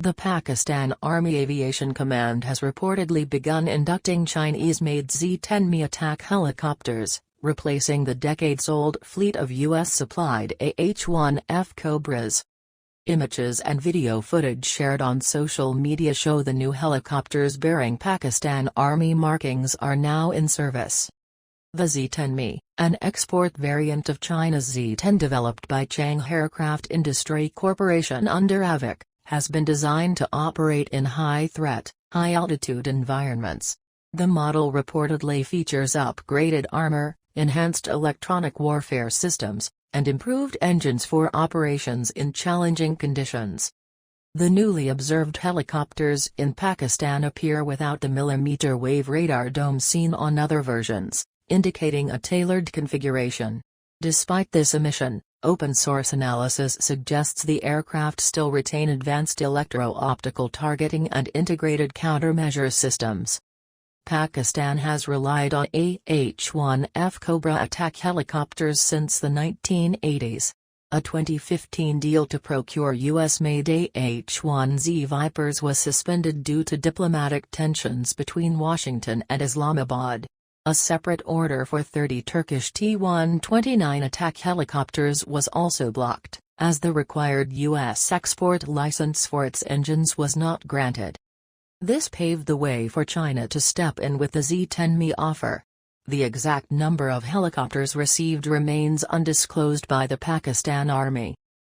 The Pakistan Army Aviation Command has reportedly begun inducting Chinese-made Z-10Me attack helicopters, replacing the decades-old fleet of U.S.-supplied AH-1F Cobras. Images and video footage shared on social media show the new helicopters bearing Pakistan Army markings are now in service. The Z-10Me, an export variant of China's Z-10 developed by Chang Aircraft Industry Corporation under AVIC, has been designed to operate in high-threat, high-altitude environments. The model reportedly features upgraded armor, enhanced electronic warfare systems, and improved engines for operations in challenging conditions. The newly observed helicopters in Pakistan appear without the millimeter-wave radar dome seen on other versions, indicating a tailored configuration. Despite this omission, open-source analysis suggests the aircraft still retain advanced electro-optical targeting and integrated countermeasure systems. Pakistan has relied on AH-1F Cobra attack helicopters since the 1980s. A 2015 deal to procure U.S.-made AH-1Z Vipers was suspended due to diplomatic tensions between Washington and Islamabad. A separate order for 30 Turkish Tu-129 attack helicopters was also blocked, as the required U.S. export license for its engines was not granted. This paved the way for China to step in with the Z-10Me offer. The exact number of helicopters received remains undisclosed by the Pakistan Army.